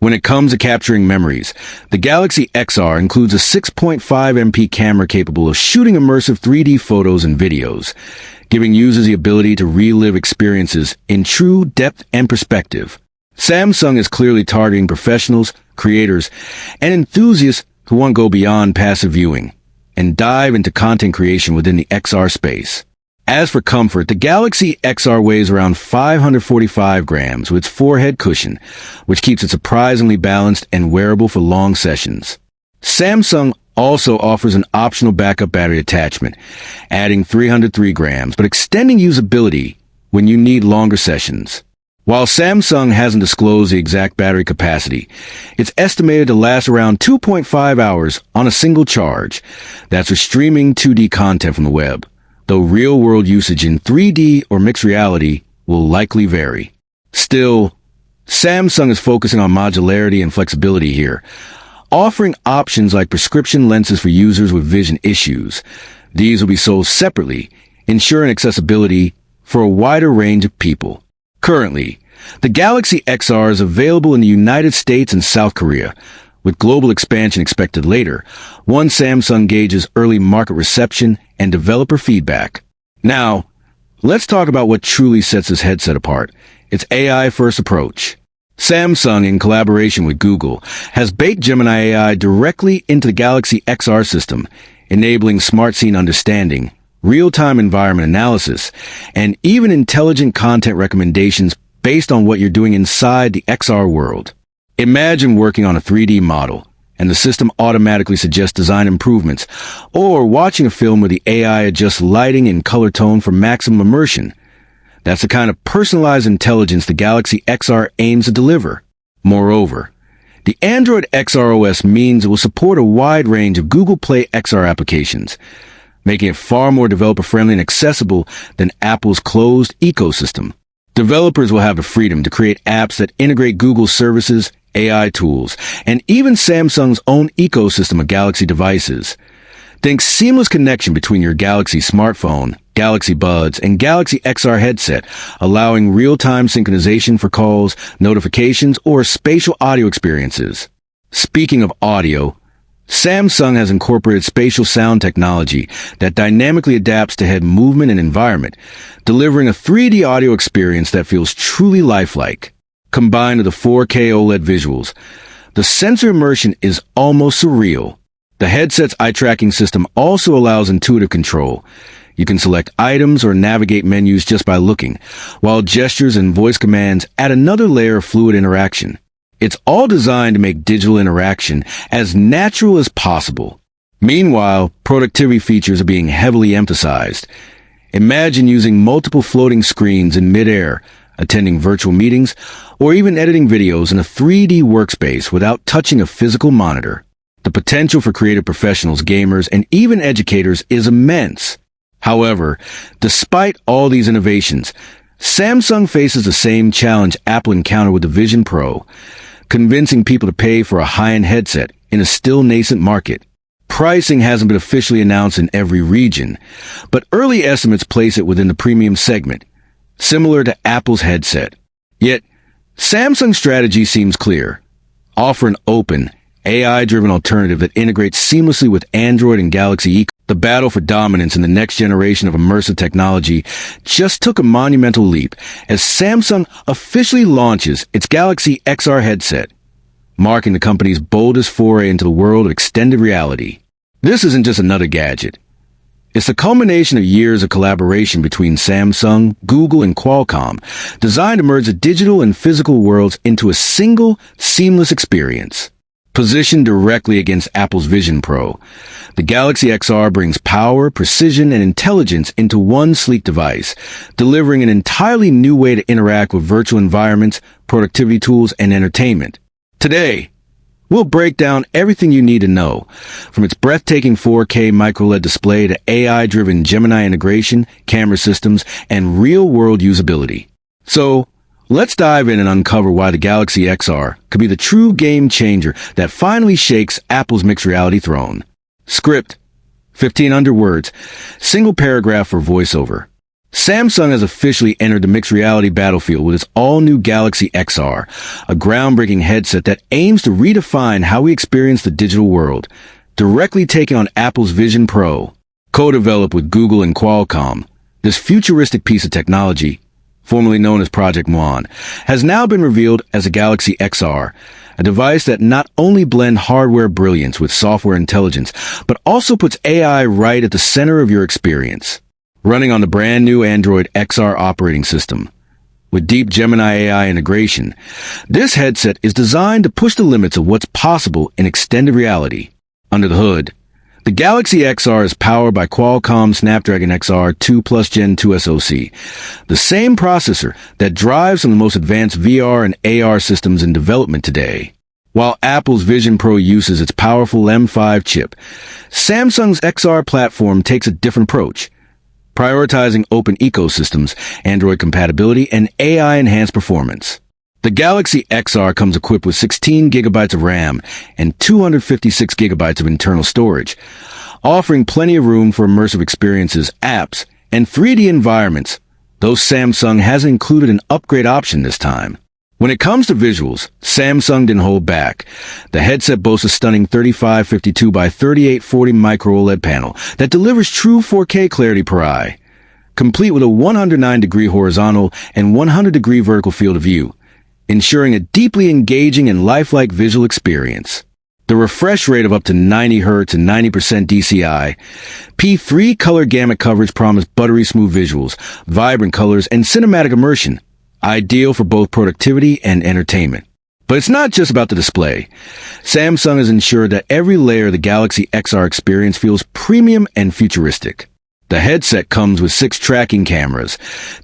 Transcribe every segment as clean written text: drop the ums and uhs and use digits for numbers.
When it comes to capturing memories, the Galaxy XR includes a 6.5 MP camera capable of shooting immersive 3D photos and videos, giving users the ability to relive experiences in true depth and perspective. Samsung is clearly targeting professionals, creators, and enthusiasts who want to go beyond passive viewing and dive into content creation within the XR space. As for comfort, the Galaxy XR weighs around 545 grams with its forehead cushion, which keeps it surprisingly balanced and wearable for long sessions. Samsung also offers an optional backup battery attachment, adding 303 grams, but extending usability when you need longer sessions. While Samsung hasn't disclosed the exact battery capacity, it's estimated to last around 2.5 hours on a single charge. That's for streaming 2D content from the web, though real-world usage in 3D or mixed reality will likely vary. Still, Samsung is focusing on modularity and flexibility here, offering options like prescription lenses for users with vision issues. These will be sold separately, ensuring accessibility for a wider range of people. Currently, the Galaxy XR is available in the United States and South Korea, with global expansion expected later, once Samsung gauges early market reception and developer feedback. Now, let's talk about what truly sets this headset apart: its AI-first approach. Samsung, in collaboration with Google, has baked Gemini AI directly into the Galaxy XR system, enabling smart scene understanding, real-time environment analysis, and even intelligent content recommendations based on what you're doing inside the XR world. Imagine working on a 3D model, and the system automatically suggests design improvements, or watching a film where the AI adjusts lighting and color tone for maximum immersion. That's the kind of personalized intelligence the Galaxy XR aims to deliver. Moreover, the Android XR OS means it will support a wide range of Google Play XR applications, making it far more developer-friendly and accessible than Apple's closed ecosystem. Developers will have the freedom to create apps that integrate Google's services, AI tools, and even Samsung's own ecosystem of Galaxy devices. Think seamless connection between your Galaxy smartphone, Galaxy Buds, and Galaxy XR headset, allowing real-time synchronization for calls, notifications, or spatial audio experiences. Speaking of audio, Samsung has incorporated spatial sound technology that dynamically adapts to head movement and environment, delivering a 3D audio experience that feels truly lifelike. Combined with the 4K OLED visuals, the sensor immersion is almost surreal. The headset's eye-tracking system also allows intuitive control. You can select items or navigate menus just by looking, while gestures and voice commands add another layer of fluid interaction. It's all designed to make digital interaction as natural as possible. Meanwhile, productivity features are being heavily emphasized. Imagine using multiple floating screens in midair, attending virtual meetings, or even editing videos in a 3D workspace without touching a physical monitor. The potential for creative professionals, gamers, and even educators is immense. However, despite all these innovations, Samsung faces the same challenge Apple encountered with the Vision Pro, convincing people to pay for a high-end headset in a still nascent market. Pricing hasn't been officially announced in every region, but early estimates place it within the premium segment, similar to Apple's headset. Yet, Samsung's strategy seems clear: offer an open, AI-driven alternative that integrates seamlessly with Android and Galaxy. The battle for dominance in the next generation of immersive technology just took a monumental leap as Samsung officially launches its Galaxy XR headset, marking the company's boldest foray into the world of extended reality. This isn't just another gadget. It's the culmination of years of collaboration between Samsung, Google, and Qualcomm, designed to merge the digital and physical worlds into a single, seamless experience. Positioned directly against Apple's Vision Pro, the Galaxy XR brings power, precision, and intelligence into one sleek device, delivering an entirely new way to interact with virtual environments, productivity tools, and entertainment. Today, we'll break down everything you need to know, from its breathtaking 4K micro-OLED display to AI-driven Gemini integration, camera systems, and real-world usability. So, let's dive in and uncover why the Galaxy XR could be the true game changer that finally shakes Apple's mixed reality throne. Script: 1,500 words, single paragraph for voiceover. Samsung has officially entered the mixed reality battlefield with its all-new Galaxy XR, a groundbreaking headset that aims to redefine how we experience the digital world, directly taking on Apple's Vision Pro. Co-developed with Google and Qualcomm, this futuristic piece of technology, formerly known as Project Moohan, has now been revealed as a Galaxy XR, a device that not only blends hardware brilliance with software intelligence, but also puts AI right at the center of your experience. Running on the brand new Android XR operating system. With deep Gemini AI integration, this headset is designed to push the limits of what's possible in extended reality. Under the hood, the Galaxy XR is powered by Qualcomm Snapdragon XR2 Gen 2 SoC, the same processor that drives some of the most advanced VR and AR systems in development today. While Apple's Vision Pro uses its powerful M5 chip, Samsung's XR platform takes a different approach, prioritizing open ecosystems, Android compatibility, and AI-enhanced performance. The Galaxy XR comes equipped with 16 gigabytes of RAM and 256 gigabytes of internal storage, offering plenty of room for immersive experiences, apps, and 3D environments, though Samsung hasn't included an upgrade option this time. When it comes to visuals, Samsung didn't hold back. The headset boasts a stunning 3552 by 3840 micro-OLED panel that delivers true 4K clarity per eye, complete with a 109-degree horizontal and 100-degree vertical field of view, ensuring a deeply engaging and lifelike visual experience. The refresh rate of up to 90 Hz and 90% DCI, P3 color gamut coverage promise buttery smooth visuals, vibrant colors, and cinematic immersion, ideal for both productivity and entertainment. But it's not just about the display. Samsung has ensured that every layer of the Galaxy XR experience feels premium and futuristic. The headset comes with 6 tracking cameras,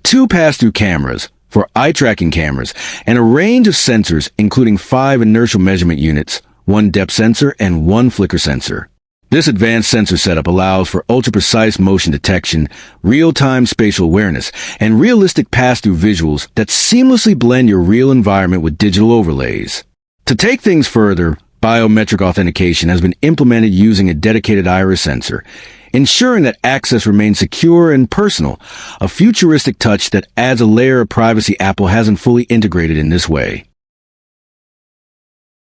2 pass-through cameras for eye-tracking cameras, and a range of sensors including 5 inertial measurement units, 1 depth sensor, and 1 flicker sensor. This advanced sensor setup allows for ultra-precise motion detection, real-time spatial awareness, and realistic pass-through visuals that seamlessly blend your real environment with digital overlays. To take things further, biometric authentication has been implemented using a dedicated iris sensor, ensuring that access remains secure and personal, a futuristic touch that adds a layer of privacy Apple hasn't fully integrated in this way.